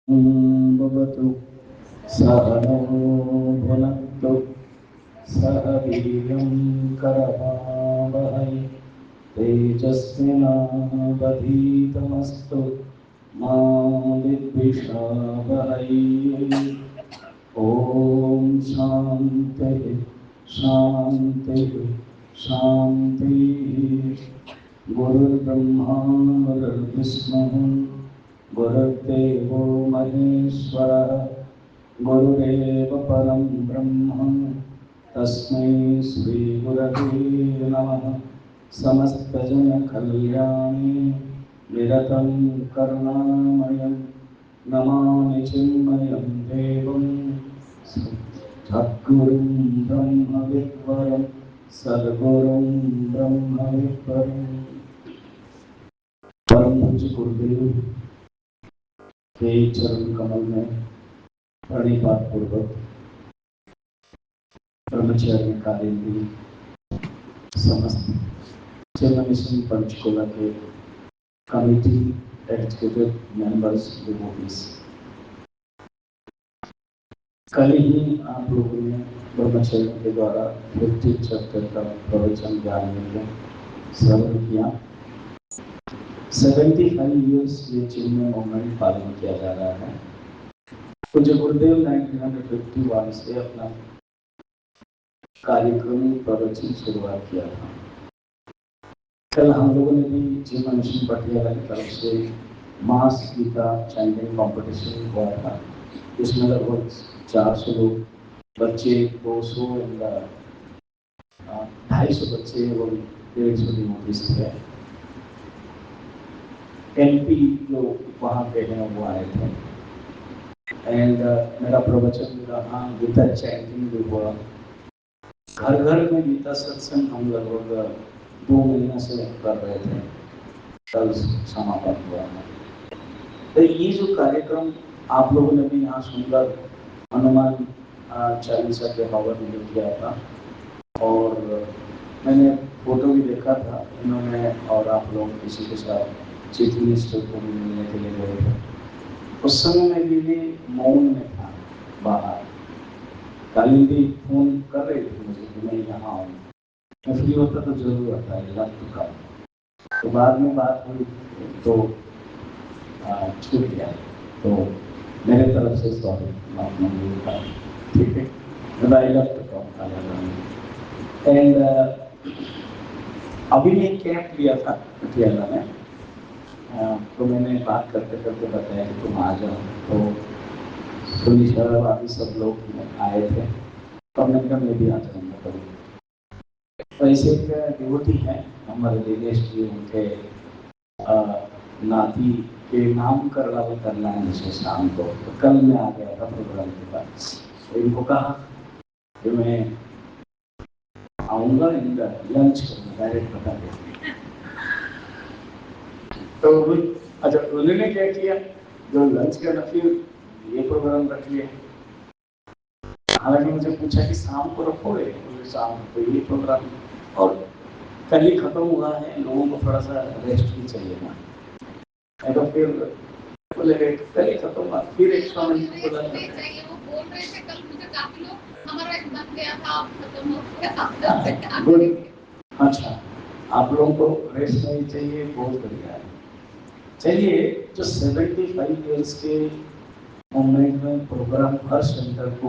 भवतु सहनो भुनक्तु सह वीर्यं करवावहै तेजस्विनावधीतमस्तु मा विद्विषावहै। ॐ शान्तिः शान्तिः शान्तिः। गुरुर्ब्रह्मा गुरुर्विष्णुः गुरुर्देवो महेश्वरः गुरुरेव परं ब्रह्म तस्मै श्री गुरवे नमः। समस्तजनकल्याणे निरतं करुणामयं नमामि चिन्मयं देवं सद्गुरुं ब्रह्मविद्वरं सद्गुरुं ब्रह्मविद्वरं। परम पूज्य गुरुदेव के चरण कमल में प्रणिपात पूर्वक ब्रह्मचर्य कार्य की समस्त चैतन्य मिशन पंचकुला के कमिटी एग्जीक्यूटिव मेंबर्स डिवोटीज, कल ही आप लोगों ने ब्रह्मचर्य के द्वारा 50 चैप्टर का प्रवचन ज्ञान में श्रवण किया। 75 ईयर्स ये चिन्मय मूवमेंट पालन किया जा रहा है। पूज्य गुरुदेव 1951 से अपना कार्यक्रम प्रवचन शुरुआत किया था। कल हम लोगों ने भी चिन्मय मिशन पटियाला की तरफ से मास गीता चैंटिंग कॉम्पिटिशन हुआ था। इसमें लगभग 400 लोग बच्चे 200 250 बच्चे और 150 डिवोटीज थे। MP जो वहाँ पे हैं वो आए थे एंड मेरा प्रवचन रहा। गीता चैंटिंग भी हुआ। घर घर में गीता सत्संग हम लगभग 2 महीने से कर रहे थे। कल समापन हुआ है। तो ये जो कार्यक्रम आप लोगों ने भी यहाँ सुनकर हनुमान चालीसा के हवन में किया था और मैंने फोटो भी देखा था। इन्होंने और आप लोग किसी के साथ चीफ मिनिस्टर को भी मिलने के लिए गए थे। उस समय में भी मौन में था बाहर। काली भी फोन कर रही थी मुझे कि मैं यहाँ आऊँ, मैं फ्री होता तो जरूर आता है लग चुका। तो बाद में बात हुई तो छूट गया। तो मेरे तरफ से सॉरी, ठीक है। मैं लग चुका हूँ एंड अभी मैं कैंप लिया था पटियाला में। तो मैंने बात करते करते बताया कि तुम आ जाओ। तो सुनील सर बाकी सब लोग आए थे तो मैं भी आ जाऊँगा कभी। तो ऐसे एक डिवोटी है हमारे दिनेश जी, उनके नाती के नाम करना है मुझे शाम को। तो कल मैं आ गया था प्रोग्राम के बाद। तो इनको कहा कि मैं आऊँगा, इनका लंच करूँगा, डायरेक्ट बता दें। तो अच्छा उन्होंने क्या किया, जो लंच करना फिर ये प्रोग्राम रख लिया। हालांकि मुझे पूछा कि शाम को रखोगे, शाम को ये प्रोग्राम और कल ही खत्म हुआ है, लोगों को थोड़ा सा रेस्ट भी चाहिए ना। तो फिर बोले कल ही खत्म हुआ, फिर एक समय बोला वो बोल रहे थे कल मुझे काफी लोग हमारा बन गया था खत्म हो गया। अच्छा, आप लोगों को रेस्ट नहीं चाहिए, बहुत बढ़िया है। चलिए, जो 75 ईयर्स के मूवमेंट में प्रोग्राम हर सेंटर को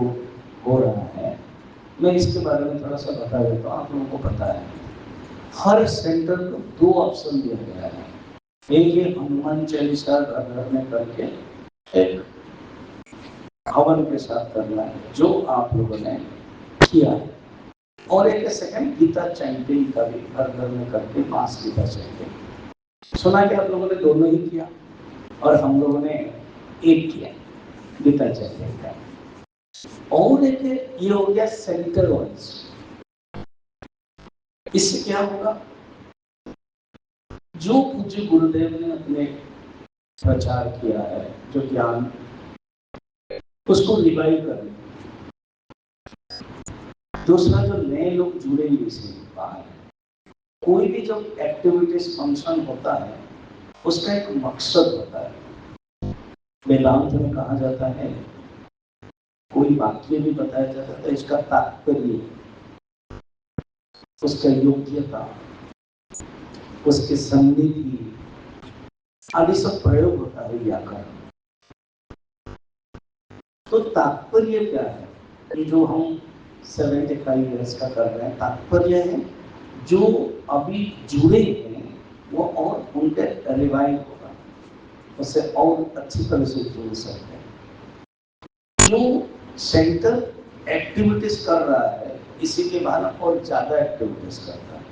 हो रहा है, मैं इसके बारे में थोड़ा सा बता देता हूँ। आप लोगों को पता है हर सेंटर को 2 ऑप्शन दिया गया है। एक ये हनुमान चालीसा घर में करके एक हवन के साथ करना है जो आप लोगों ने किया है, और एक सेकंड गीता चैंटिंग का भी घर घर में करके मास गीता चैंटिंग। सुना कि आप लोगों ने दोनों ही किया और हम लोगों ने एक किया गीता चैंटिंग का। और एक ये हो गया सेंटर वाइज। इससे क्या होगा, जो पूज्य गुरुदेव ने अपने प्रचार किया है, जो ज्ञान, उसको रिवाइव करना। दूसरा, जो नए लोग जुड़ेंगे इसके बाहर, कोई भी जो एक्टिविटीज फंक्शन होता है उसका एक मकसद होता है। वेदांत में कहा जाता है, कोई वाक्य भी बताया जाता है तो इसका तात्पर्य, उसका योग्यता, उसकी सन्निधि आदि सब प्रयोग होता है व्याकरण। तो तात्पर्य क्या है कि जो हम 75 ईयर्स का कर रहे हैं, तात्पर्य है जो अभी जुड़े हैं वो और उनके रिवाइव होगा, उससे और अच्छी तरह से जुड़ सकते हैं। जो सेंटर एक्टिविटीज कर रहा है इसी के बाद और ज्यादा एक्टिविटीज करता है।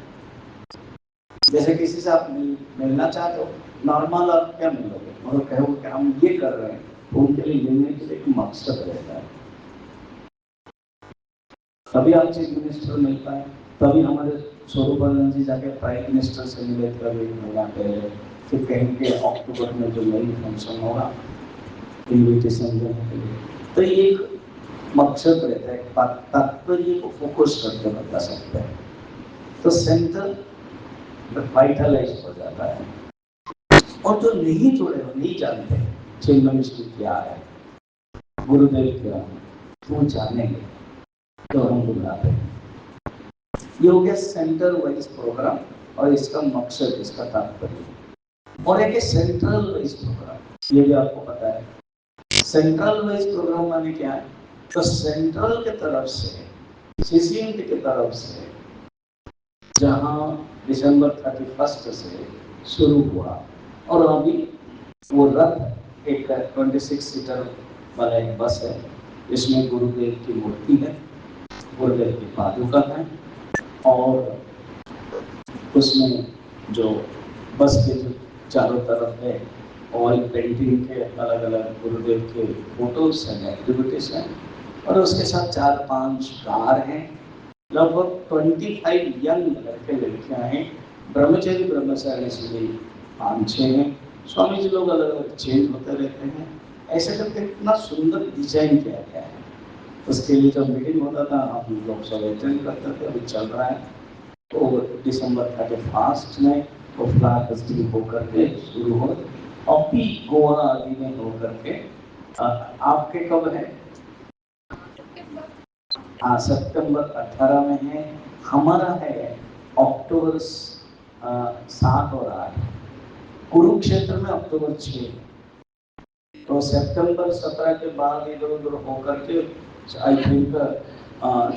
जैसे किसी से आप मिलना चाहते हो, नॉर्मल आप क्या मिलोगे और कहोगे कि हम ये कर रहे हैं, तो उनके लिए मिलने के लिए एक मकसद रहता है। तभी आप चीफ मिनिस्टर मिल पाए, तभी हमारे स्वरूपानंद जी जाके प्राइम मिनिस्टर से मिले कभी महीना पहले, फिर कहेंगे अक्टूबर में जो नई फंक्शन होगा इन्विटेशन देने के लिए। तो ये एक मकसद रहता है, तात्पर्य को फोकस करके बता सकते हैं। तो सेंटर वाइटलाइज हो जाता है। और जो नहीं जुड़े हो, नहीं जानते चिन्ह मिश्र क्या है, गुरुदेव क्या है, वो जानेंगे तो हम बुलाते हैं। ये हो गया सेंटर वाइज प्रोग्राम और इसका मकसद, इसका तात्पर्य। और एक सेंट्रल वाइज प्रोग्राम, ये भी आपको पता है। सेंट्रल वाइज प्रोग्राम माने क्या है? तो सेंट्रल के तरफ से, सीसीएमटी की तरफ से, जहां दिसंबर 31 से शुरू हुआ और अभी वो रथ एक 26 सीटर वाला एक बस है, इसमें गुरुदेव की मूर्ति है, गुरुदेव की पादुका है, और उसमें जो बस के जो चारों तरफ है ऑयल पेंटिंग के अलग अलग गुरुदेव के फोटोज हैं, एक्टिविटीज हैं, और उसके साथ 4-5 कार हैं, लगभग 25 यंग लड़के लड़कियां हैं, ब्रह्मचारी ब्रह्मचारी से 5-6 हैं। स्वामी जी लोग अलग अलग चेंज होते रहते हैं। ऐसे करके इतना सुंदर डिजाइन किया गया है। उसके लिए जब मीटिंग होता था हम लोग सब अटेंड करते थे। अभी चल रहा है तो दिसंबर 31 में वो फ्लैग होस्टिंग होकर के शुरू हो, अभी गोवा आदि में होकर के आपके कब है? हाँ, सितंबर 18 में है। हमारा है अक्टूबर 7 और 8। कुरुक्षेत्र में अक्टूबर 6। तो सितंबर 17 के बाद इधर उधर होकर के आई थिंक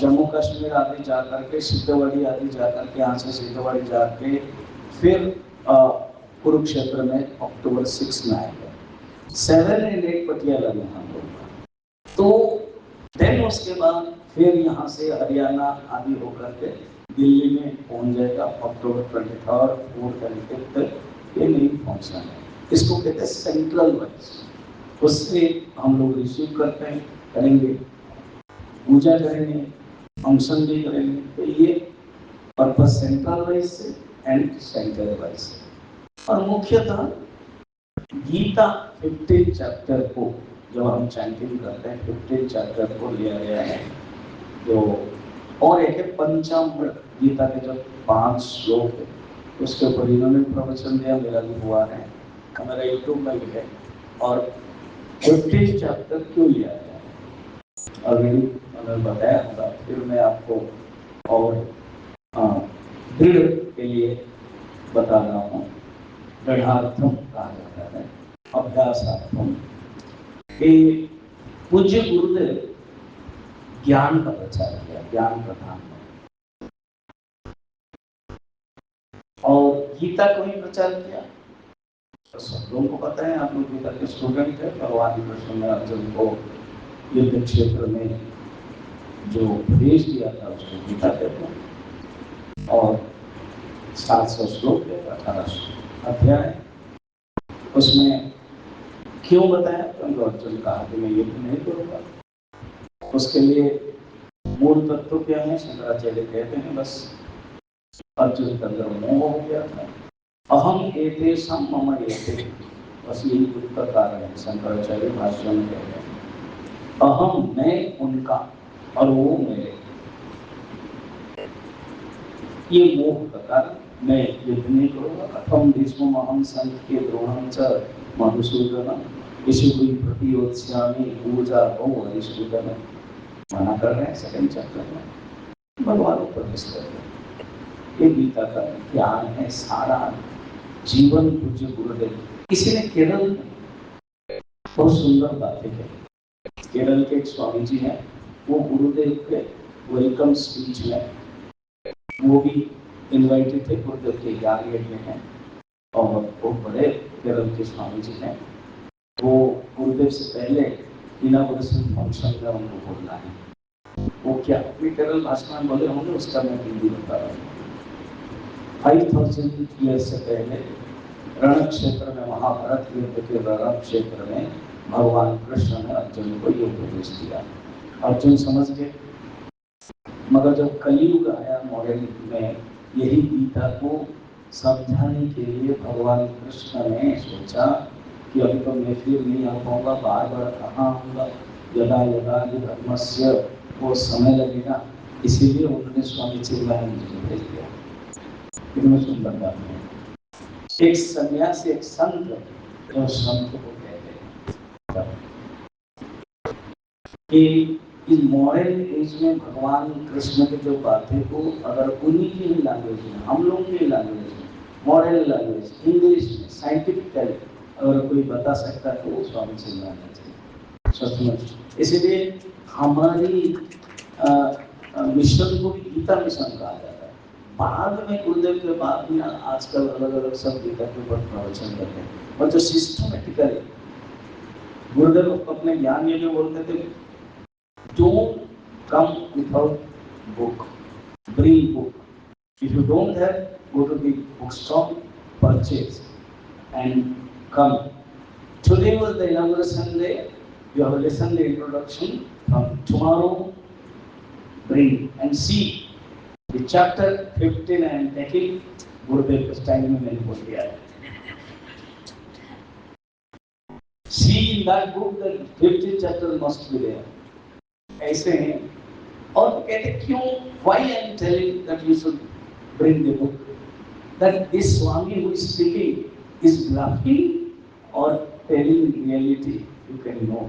जम्मू कश्मीर आदि जा करके, सिद्धवाड़ी आदि जा करके, यहाँ से सिद्धवाड़ी जाके फिर कुरुक्षेत्र में अक्टूबर 6 में आएंगे। 7 and 8 पटियाला में हम लोग। तो देन उसके बाद फिर यहाँ से हरियाणा आदि होकर के दिल्ली में पहुंच जाएगा अक्टूबर 23rd, 4th and 5th। ये मेन फंक्शन है, इसको कहते हैं सेंट्रल वाइज। उससे हम लोग रिसीव करते हैं, करेंगे, पूजा करेंगे, फंक्शन भी करेंगे। तो ये पर्पस सेंट्रल वाइज से एंड सेंटर वाइज से। और मुख्यतः गीता 15 चैप्टर को जब हम चैंटिंग करते हैं, 15 चैप्टर को लिया गया है। जो और एक है पंचामृत, गीता के जो 5 श्लोक है उसके ऊपर इन्होंने प्रवचन दिया, मेरा भी हुआ है, हमारा यूट्यूब में भी है। और 15 चैप्टर क्यों लिया गया है ऑलरेडी उन्होंने बताया होगा, फिर मैं आपको और दृढ़ के लिए बता रहा हूँ। दृढ़ार्थम कहा जाता है, अभ्यासार्थम। पूज्य गुरुदेव ज्ञान का प्रचार किया, ज्ञान प्रधान, और गीता को ही प्रचार किया। तो सब लोगों को पता है, आप लोग गीता के स्टूडेंट है। भगवान कृष्ण ने अर्जुन को युद्ध क्षेत्र में जो उपदेश दिया था उसको गीता कहते हैं। और 700 श्लोक है, 18 अध्याय। उसमें क्यों बताया? तो अर्जुन कहा कि मैं युद्ध नहीं करूंगा। उसके लिए मूल तत्व क्या है? शंकराचार्य कहते हैं बस अर्जुन का अंदर मोह हो गया था। अहम एतेषां मम एते, बस यही दुख का कारण है। शंकराचार्य भाष्य में कहते हैं अहम, मैं उनका और वो मेरे, ये मोह का कारण मैं युद्ध नहीं करूंगा। कथम भीष्मं अहं संख्ये द्रोणं च मधुसूदनम् ईशु की प्रतियोत्स्यामी ऊर्जा बहु हरिष्ठ में मना कर रहे हैं सेकंड चैप्टर में, भगवान ऊपर कर रहे हैं। ये गीता का ज्ञान है, सारा जीवन पूज्य गुरुदेव। किसी ने केरल बहुत सुंदर बातें कही। केरल के एक स्वामी जी हैं, वो गुरुदेव के वेलकम स्पीच में वो भी इनवाइटेड थे, गुरुदेव के ज्ञान यज्ञ में हैं और वो बड़े केरल के स्वामी जी हैं। वो गुरुदेव से पहले इनॉग्रेशन फंक्शन में उनको बोलना है। वो क्या अपनी केरल भाषा में बोले होंगे, उसका मैं हिंदी बता रहा हूँ। 5000 ईयर्स से पहले रण क्षेत्र में, महाभारत युद्ध के रण क्षेत्र में भगवान कृष्ण ने अर्जुन को ये उपदेश दिया। अर्जुन समझ गए, मगर जब कलयुग आया मॉडल में, यही गीता को समझाने के लिए भगवान कृष्ण ने सोचा कि अभी तो मैं फिर नहीं आ पाऊंगा, बार बार कहाँ आऊँगा, यदा यदा धर्मस्य, वो समय लगेगा। इसीलिए उन्होंने स्वामी चिन्मयानंद जी को भेज दिया। कितनी सुंदर बात है। एक सन्यासी, एक संत, जो संत को कहते हैं कि इस मॉडर्न एज में भगवान कृष्ण की जो बातें को अगर उन्हीं की ही लैंग्वेज में, हम लोग की लैंग्वेज में, मॉडर्न लैंग्वेज इंग्लिश में साइंटिफिकली अगर कोई बता सकता है तो वो स्वामी चिन्मयानंद जी सचमुच। इसलिए हमारी मिशन को भी गीता मिशन कहा जाता है। बाद में गुरुदेव के बाद में आजकल अलग अलग सब गीता के ऊपर प्रवचन करते हैं, और जो सिस्टमेटिकली गुरुदेव अपने ज्ञान में बोलते थे, don't come without book, bring book. If you don't have, go to the bookstore, purchase and come. Today was the inauguration day. You have listened the introduction. From tomorrow, bring and see the chapter 15 I am taking. Gurudev के time में मैंने बोल दिया है। See in that book that 15th chapter must be there. ऐसे हैं, और कहते क्यों, why I am telling that you should bring the book, that this Swami who is speaking is bluffing or telling reality, you can know.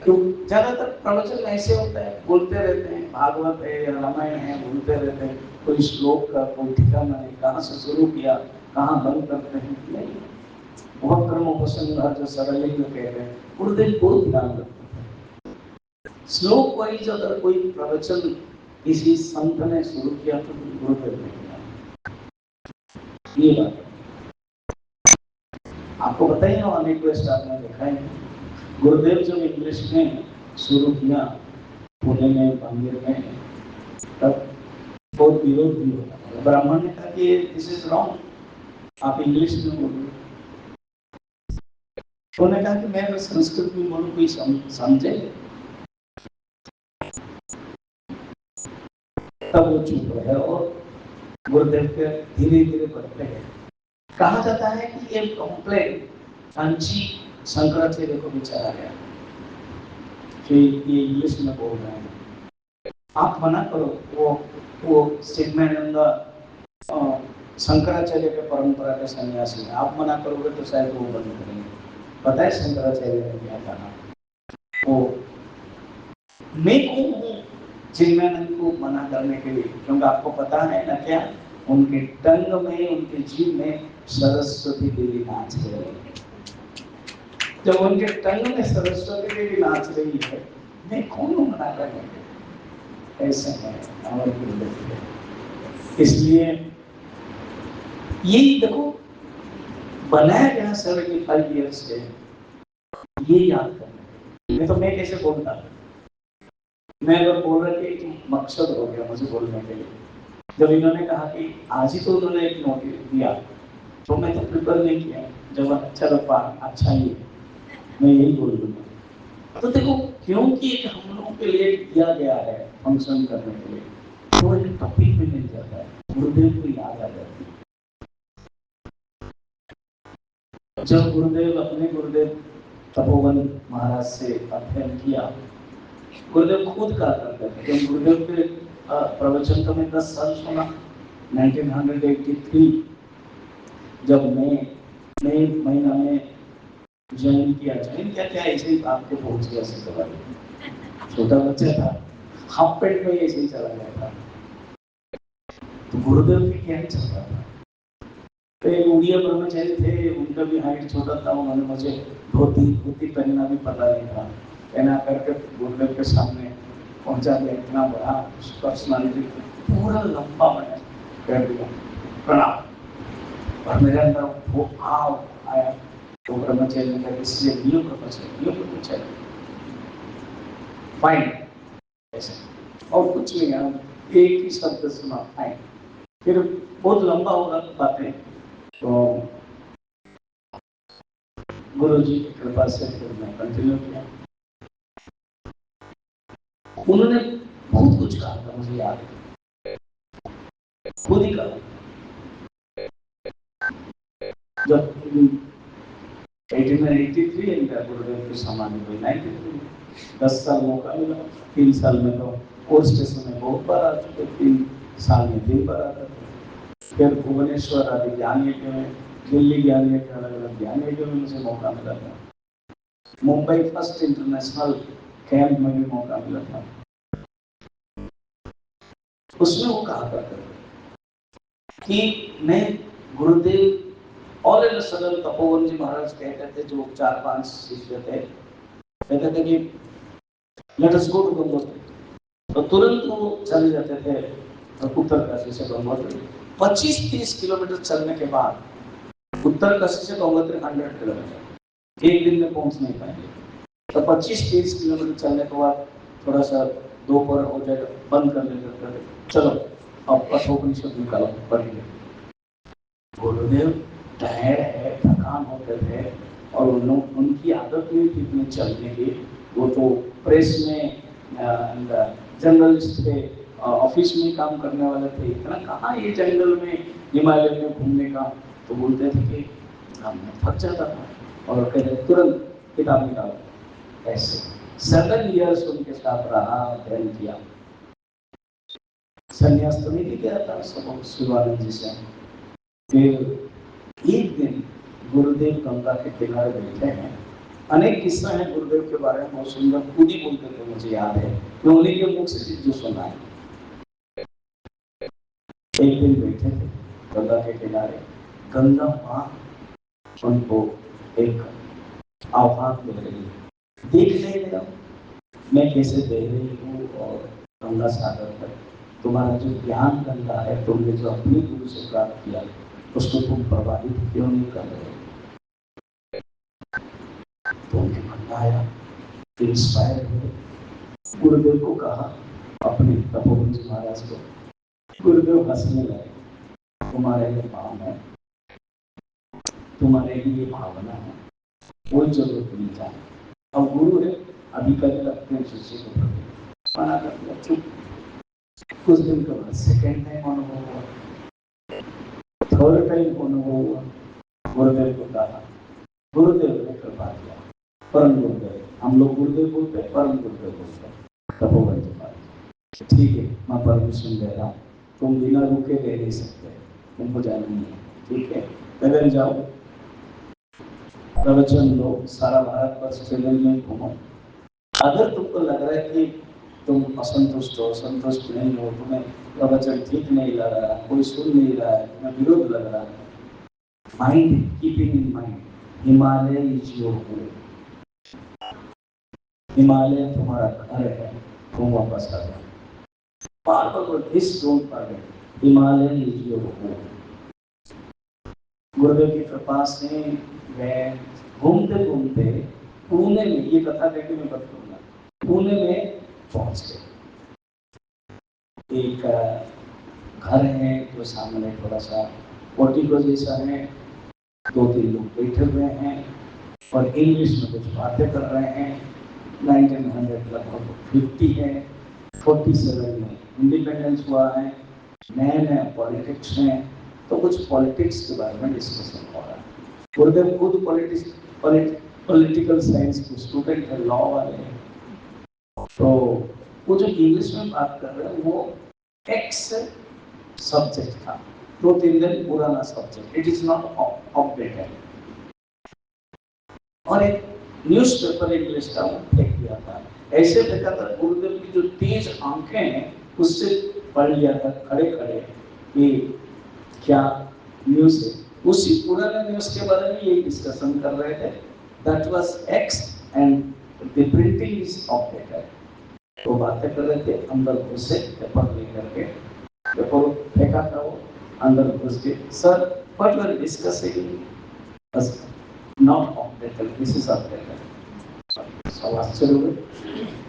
तो ज्यादातर प्रवचन ऐसे होता है, बोलते रहते हैं, भागवत है या रामायण है, बोलते रहते हैं, कोई श्लोक का कोई ठिकाना नहीं, कहाँ से शुरू किया कहाँ बंद करते हैं, नहीं। बहुत कर्मोपसंहार जो सरलिंग में कह रहे हैं, गुरुदेव बहुत ध्यान रखते हैं। श्लोक वाइज अगर कोई प्रवचन किसी संत ने शुरू किया तो गुरुदेव ने किया, ये बात आपको बताइए। अनेक रिक्वेस्ट आपने देखा है, गुरुदेव जब इंग्लिश में शुरू किया पुणे में, मंदिर में, तब बहुत विरोध भी होता। ब्राह्मण ने कहा कि दिस इज रॉन्ग, आप इंग्लिश में बोलो। उन्होंने कहा कि मैं अगर संस्कृत में बोलूं कोई समझे, तब वो चुप रहे और गुरुदेव के धीरे धीरे बढ़ते हैं। कहा जाता है कि ये कंप्लेन कांची शंकराचार्य को बिचारा गया कि ये इंग्लिश में बोल रहे हैं, आप मना करो। वो चिन्मयानंद शंकराचार्य के परंपरा के सन्यासी हैं, आप मना करोगे तो शायद वो बंद करेंगे। पता है शंकराचार्य ने क्या कहा? वो मैं कौन हूँ चिन्मयानंद को मना करने के लिए, क्योंकि आपको पता है ना क्या, उनके टंग में, उनके जीव में सरस्वती देवी नाच रही है। जब उनके टंग में सरस्वती देवी नाच रही है, मैं कौन हूँ मना करने के लिए? ऐसे है हमारे गुरुदेव। इसलिए यही देखो बनाया गया 75 ईयर्स से, ये याद करना। नहीं तो मैं कैसे बोलता, मैं अगर बोल रहा कि मकसद हो गया मुझे बोलने के लिए। जब इन्होंने कहा कि आज ही तो उन्होंने एक नोटिस दिया, तो मैं तो प्रिपेयर नहीं किया, जब अच्छा लगा अच्छा ही मैं यही बोल दूंगा। तो देखो क्योंकि हम लोगों के लिए दिया गया है फंक्शन करने के लिए, तो एक टॉपिक भी मिल जाता है, गुरुदेव को याद आ जाती है। जब अपने गुरुदेव तपोवन महाराज से अध्ययन किया, गुरुदेव खुद कहा करते थे, जब गुरुदेव के प्रवचन तो मैं 10 साल सुना। 1983 जब मैं नए महीना में ज्वाइन किया क्या ऐसे ही आपके पहुंच गया से छोटा बच्चा था, हाफ पेट में ऐसे ही चला गया था। तो गुरुदेव की क्या चल रहा था। तो उड़िया ब्रह्मचारी थे, उनका भी हाइट छोटा था, उन्होंने मुझे धोती पहनना भी पता नहीं था, पहना करके गुरुदेव के सामने पहुंचा दिया। इतना बड़ा पर्सनालिटी पूरा लंबा बना कर दिया प्रणाम। और मेरे अंदर वो भाव आया। तो ब्रह्मचारी ने कहा इसलिए न्यू ब्रह्मचारी फाइन ऐसे, और कुछ नहीं यार, एक ही शब्द सुना फाइन। फिर बहुत लंबा होगा तो बातें, तो गुरु जी की कृपा से फिर मैं कंटिन्यू किया। उन्होंने बहुत कुछ कहा था, मुझे याद है, खुद ही कहा। जब 1883 इनका गुरुदेव की समाधि हुई 93, 10 साल मौका मिला। 3 साल में तो कोर्स स्टेशन में बहुत बार आ चुके, 3 साल में 3 बार आते थे। फिर भुवनेश्वर आदि ज्ञान यज्ञ में, दिल्ली ज्ञान यज्ञ, अलग अलग ज्ञान यज्ञ में मुझे मौका मिला था। मुंबई फर्स्ट इंटरनेशनल कैंप में भी मौका मिला था। उसमें वो कहा करते थे कि मैं गुरुदेव और सदन तपोवन जी महाराज कहते थे, जो 4-5 शिष्य थे, कहते थे कि let us go to Gangotri, तो तुरंत वो चले जाते थे उत्तर काशी से गंगोत्री। 25-30 किलोमीटर चलने के बाद उत्तर काशी से गंगोत्री 100 किलोमीटर, एक दिन में पहुंच नहीं पाएंगे। तो 25-30 किलोमीटर चलने के बाद थोड़ा सा दोपहर हो जाएगा, बंद कर लेते थे, चलो अब कठोपनिषद निकालो पढ़िए। गुरुदेव टायर्ड है, थकान होते थे, और उनकी आदत नहीं थी इतनी चलने की। वो तो प्रेस में जर्नलिस्ट थे, ऑफिस में काम करने वाले थे, इतना कहाँ ये जंगल में हिमालय में घूमने का। तो बोलते थे कि हम थक जाता था, और कहते तुरंत किताब निकालो। ऐसे 7 इयर्स उनके साथ रहा, अध्ययन किया। संन्यास तो नहीं किया था सब शिवानंद जी से। फिर एक दिन गुरुदेव गंगा के किनारे बैठे हैं। अनेक किस्सा है गुरुदेव के बारे में, बहुत सुंदर, खुद ही बोलते थे, मुझे याद है, मैं उन्हीं के मुख से चीज जो सुना है। एक दिन बैठे थे गंगा के किनारे, गंगा माँ उनको एक आह्वान दे रही है, देख लेना मैं कैसे दे रही हूँ, और गंगा सागर पर तुम्हारा जो ज्ञान गंगा है, तुमने जो अपने गुरु से प्राप्त किया उसको तुम प्रभावित क्यों नहीं कर रहे। तो उनके मन आया, इंस्पायर हुए, गुरुदेव को कहा, अपने तपोवन जी महाराज को। गुरुदेव हंसने लगे, तुम्हारे लिए भाव है, तुम्हारे लिए भावना है, कोई जरूरत नहीं जाए। अब गुरु है, अभी कभी लगते हैं शिष्य को प्रति मना कर दिया, चुप। कुछ दिन के बाद सेकेंड टाइम अनुभव हुआ, थर्ड टाइम अनुभव हुआ। गुरुदेव को कहा, गुरुदेव ने कृपा किया, परम गुरुदेव, हम लोग गुरुदेव बोलते हैं, परम गुरुदेव बोलते हैं, तपोवन जी महाराज, ठीक है मैं परमिशन दे रहा हूँ, तुम बिना रुके दे नहीं सकते, तुमको जाना नहीं है, ठीक है पैदल जाओ, प्रवचन लो, सारा भारत वर्ष पैदल में घूमो। अगर तुमको लग रहा है कि तुम असंतुष्ट हो, संतुष्ट नहीं हो, तुम्हें प्रवचन ठीक नहीं लग रहा, कोई सुन नहीं रहा है, तुम्हें विरोध लग रहा है, mind keeping in mind, Himalaya is your home, Himalaya तुम्हारा घर है, तुम वापस आ जाओ। बार बार this don't forget, Himalaya is your home. Gurudev की कृपा से मैं घूमते घूमते पुणे में, ये कथा कहकर मैं बताऊंगा, पुणे में पहुंच गए। एक घर है जो सामने थोड़ा सा पोर्टिको जैसा है, 2-3 लोग बैठे हुए हैं और इंग्लिश में कुछ बातें कर रहे हैं। 1900 लगभग 50 है, 47 में इंडिपेंडेंस हुआ है, नए नए पॉलिटिक्स में, तो कुछ पॉलिटिक्स के बारे में डिस्कशन हो रहा है। गुरुदेव खुद पॉलिटिकल साइंस के स्टूडेंट है, लॉ वाले हैं, तो वो जो इंग्लिश में बात कर रहे हैं वो एक्स सब्जेक्ट था, 2-3 दिन पुराना subject, it is not updated. और एक न्यूज़पेपर इंग्लिश का वो फेंक दिया था। ऐसे फेंका था, गुरुदेव की जो तेज आंखें हैं उससे पढ़ लिया था खड़े खड़े कि क्या न्यूज़ है। उसी पुराने न्यूज़ के बारे में यही डिस्कशन कर रहे थे। That was x and the printing is operated. तो बातें कर रहे थे, अंदर घुसे पेपर लेकर के, पेपर फेंका था वो, अंदर घुस के sir what we are discussing बस not operated, this is operated. सब आश्चर्य हुए,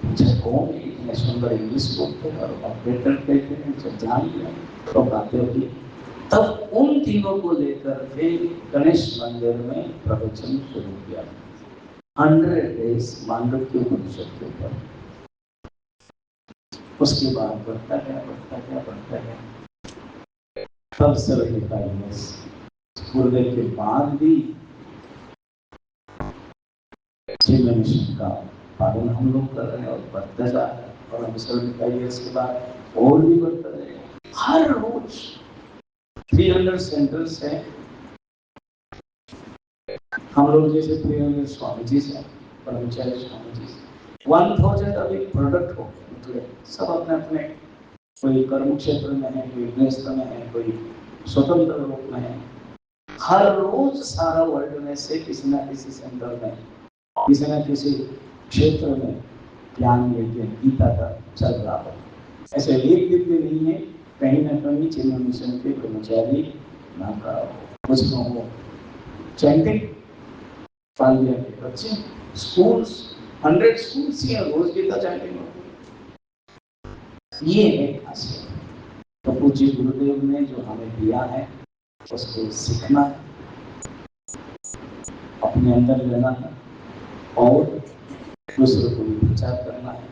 मुझे कौन इतने सुंदर इंग्लिश बोलते हैं और ऑपरेटर कहते हैं, जब जान लिया तो बातें होगी। तब उन तीनों को लेकर के गणेश मंदिर में प्रवचन शुरू किया। 100 days मांडव्य उपनिषद के ऊपर। उसके बाद बढ़ता गया। तब 75 years गुरुदेव के बाद भी जीवन मिशन का पालन हम लोग कर रहे हैं और बढ़ता जा रहा है। और हम 75 years के बाद और भी बढ़ता जाएगा। हर रोज 300 सेंटर्स हैं। हम लोग जैसे 300 स्वामी जी से, ब्रह्मचारी स्वामी जी से 1000 अभी प्रोडक्ट हो गए, सब अपने अपने, कोई कर्म क्षेत्र में है, कोई गृहस्थ में है, कोई स्वतंत्र रूप में है। हर रोज सारा वर्ल्ड में से किसी न किसी सेंटर में, किसी न किसी क्षेत्र में ज्ञान लेके गीता का चल रहा हो। ऐसे एक दिन भी नहीं है कहीं ना कहीं चिन्मय मिशन के ब्रह्मचारी नाम का कुछ न हो। चैंटिंग पालिया के बच्चे, स्कूल्स, 100 स्कूल्स ही रोज गीता चैंटिंग होती है। ये है खासियत। तो पूज्य गुरुदेव ने जो हमें दिया है उसको सीखना है, अपने अंदर लेना है और दूसरों को भी प्रचार करना है।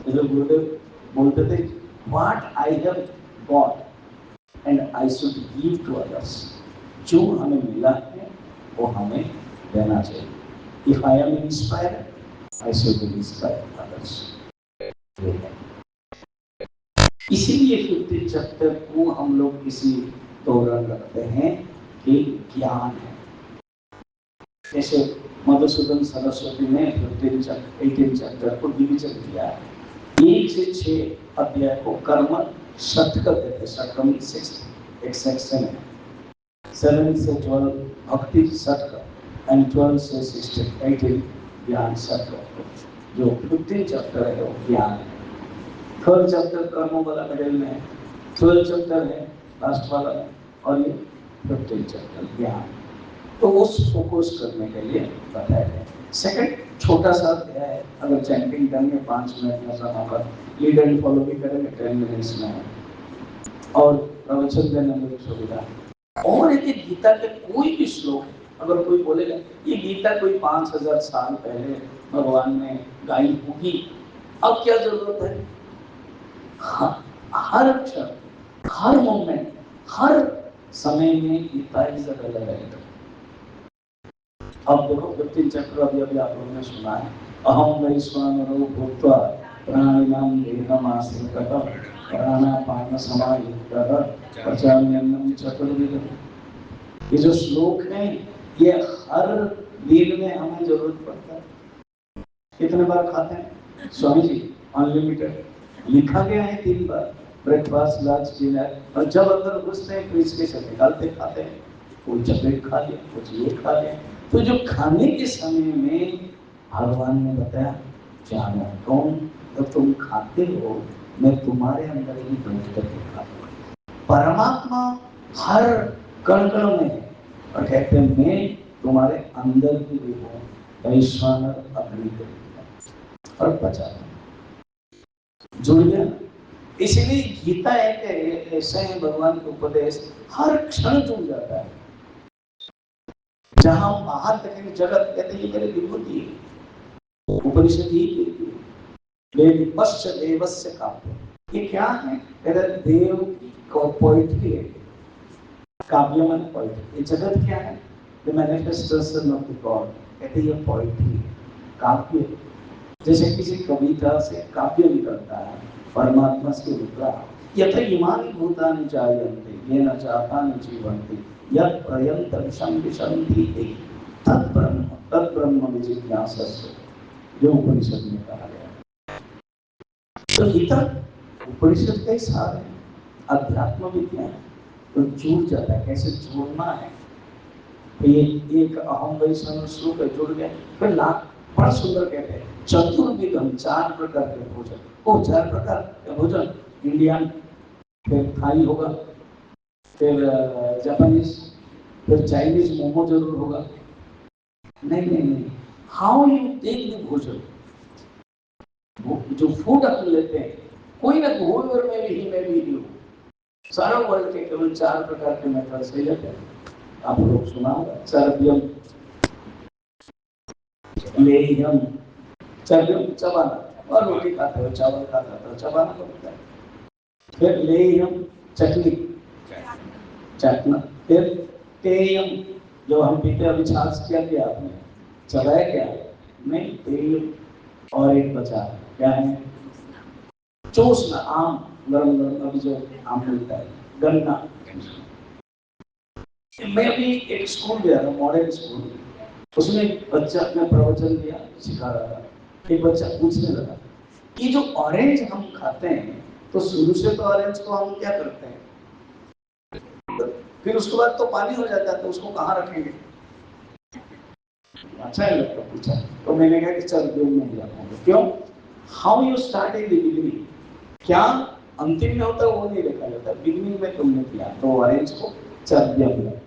तो गुरुदेव बोलते थे, what I have got and I should give to others. जो हमें मिला है वो हमें देना चाहिए। If I am inspired I should inspire others. इसीलिए 15 चैप्टर को हम लोग किसी दौरान रखते हैं कि ज्ञान है। जैसे मधुसूदन सरस्वती ने 18 चैप्टर को डिवीजन किया है। 1 से 6 अध्याय को कर्म शतक देते, शतकम 6 एक सेक्शन है। 7 से 12 भक्ति शतक एंड 12 से 16 18 ज्ञान शतक। जो 15 चैप्टर है वो ज्ञान है। 3rd चैप्टर कर्मों वाला मिडिल में है, 12 चैप्टर है लास्ट वाला में, और ये 15 चैप्टर ज्ञान। तो उस फोकस करने के लिए बताया गया। सेकंड छोटा सा है, अगर चैंटिंग करेंगे 5 मिनट में समय पर, लीड एंड फॉलो भी करेंगे 10 मिनट्स में, और प्रवचन देने में सुविधा। और यदि गीता के कोई भी श्लोक है, अगर कोई बोलेगा ये गीता कोई 5000 साल पहले भगवान ने गाई होगी, अब क्या जरूरत है? हर क्षण, हर मोमेंट, हर समय में गीता इज रेलेवेंट। अब देखो 15 चैप्टर अभी आप लोगों ने सुना है। अहम वैश्वानरो भूत्वा प्राणिनां देहमाश्रितः प्राणापान समायुक्तः पचाम्यन्नं चतुर्विधम्। ये जो श्लोक है ये हर दिन में हमें जरूरत पड़ता है। कितने बार खाते हैं स्वामी जी? अनलिमिटेड लिखा गया है 3 बार, ब्रेकफास्ट लंच डिनर। और जब अंदर घुसते हैं फ्रिज के से निकालते खाते हैं, कोई चॉकलेट खा लिया, कुछ ये खा लिया। तो जो खाने के समय में भगवान ने बताया, जानो कौन जब तुम खाते हो मैं तुम्हारे अंदर ही बैठ करके खाता हूँ। परमात्मा हर कण कण में है और कहते हैं मैं तुम्हारे अंदर भी हूँ, वैश्वानर अग्नि और पचा जुड़ गया। इसलिए गीता एक ऐसे है भगवान का उपदेश हर क्षण जुड़ जाता है। जहां बाहर देखेंगे जगत कहते हैं ये मेरी विभूति है, उपनिषद ही कहती है देव पश्च देवस्य काव्य। ये क्या है? कहते देव की पोइट्री है। काव्य माने पोइट्री। ये जगत क्या है? The manifestation of the God. कहते ये पोइट्री है, काव्य। जैसे किसी कविता से काव्य निकलता है, परमात्मा से निकला। यथा इमानि भूतानि जायन्ते येन चापानि जीवन्ति यत् पर्यन्तं विशन्ति तत् ब्रह्म तत् ब्रह्म जिज्ञासस्व, जो उपनिषद में कहा गया। तो गीता उपनिषद का ही सार है, अध्यात्म विज्ञान। तो जुड़ जाता है, कैसे जोड़ना है। तो ये एक अहम वैष्णव श्लोक है, जुड़ गया। फिर लाख बड़ा सुंदर कहते हैं, चतुर्विधम, 4 प्रकार के भोजन। वो 4 प्रकार के भोजन, इंडियन, फिर थाई होगा, फिर जापानीज, फिर चाइनीज मोमो जरूर होगा। नहीं, हाउ यू टेक द भोजन, जो फूड अपन लेते हैं, कोई ना कोई में भी ही सारा वर्ल्ड के केवल 4 प्रकार के मेथड से लेते हैं। आप लोग सुना होगा, चर्बियम, लेयम। चर्बियम चबाना, और रोटी खाते हो, चावल खाता हो, चबाना पड़ता है। फिर लेयम, चटनी, चटना। फिर पेयम, जो हम पीते, अभी छाछ क्या किया आपने, चबाया क्या? नहीं, पेयम। और एक बचा, क्या है? चूसना, आम, गरम गरम अभी जो आम मिलता है, गन्ना। मैं भी एक स्कूल गया था, मॉडर्न स्कूल, उसमें एक बच्चा अपना प्रवचन दिया, सिखा रहा था। एक बच्चा पूछने लगा कि जो ऑरेंज हम खाते हैं, तो शुरू से तो ऑरेंज को हम क्या करते हैं, फिर उसके बाद तो पानी हो जाता है, तो उसको कहाँ रखेंगे? अच्छा है लगता पूछा, तो मैंने कहा कि चल दिन में जाऊंगा। क्यों? How you start in the beginning, क्या अंतिम में होता है वो नहीं देखा जाता, बिगिनिंग में तुमने किया। तो ऑरेंज को चर्बियम में,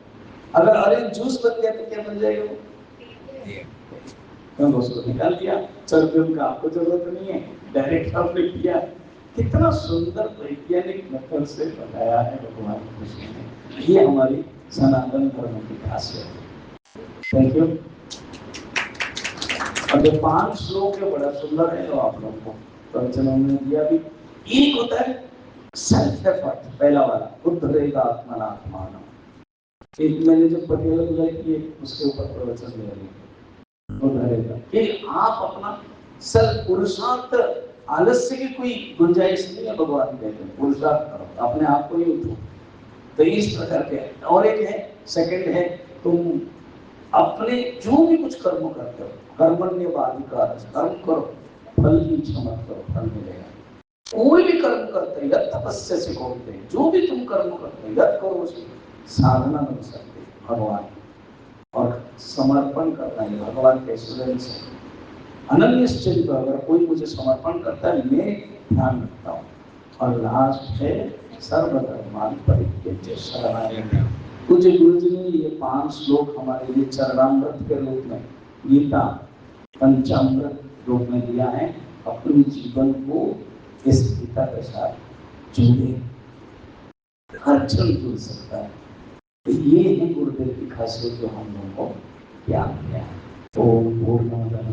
अगर ऑरेंज जूस बन गया तो क्या बन जाएगा वो? क्यों? उसको निकाल दिया, चर्बियम का आपको जरूरत नहीं है, डायरेक्ट आपने किया। कितना सुंदर वैज्ञानिक मेथड से बताया है भगवान कृष्ण ने। ये हमारी सनातन धर्म की खासियत है। Thank you. अब ये 5 श्लोक है, बड़ा सुंदर है, तो आप लोगों को प्रवचनों में दिया भी। एक होता है सेल्फ एफर्ट, पहला वाला, उद्धरेगा आत्मनात्मान। एक मैंने जो पटियाला बुलाई थी, उसके ऊपर प्रवचन दे रही है, उद्धरेगा कि आप अपना सेल्फ पुरुषार्थ, आलस्य की कोई गुंजाइश नहीं है। भगवान कहते हैं पुरुषार्थ करो, अपने आप को ही उठो। तो इस प्रकार के। और एक है, सेकंड है, तुम अपने जो भी कुछ कर्म करते हो, कर्मण्यवाधिकार, कर्म करो, फल की इच्छा मत करो, फल मिलेगा। कोई भी कर्म करते हैं, तपस्या से कहते हैं, जो भी तुम कर्म करते हो, यद करो, उसकी साधना बन सकते भगवान। और समर्पण करना है भगवान के स्वयं से, अनन्यश्चित। अगर कोई मुझे समर्पण करता है, मैं ध्यान रखता हूँ। और लास्ट है सर्वधर्मान परित्यज्य शरणागति। कुछ गुरु जी ने ये 5 श्लोक हमारे लिए चरणामृत के रूप में, गीता पंचामृत रूप में दिया है। अपने जीवन को इस गीता के साथ जोड़े, हर क्षण जुड़ सकता है। तो ये है गुरुदेव की खासियत, जो हम लोगों को ज्ञान दिया है। ओम पूर्णमदः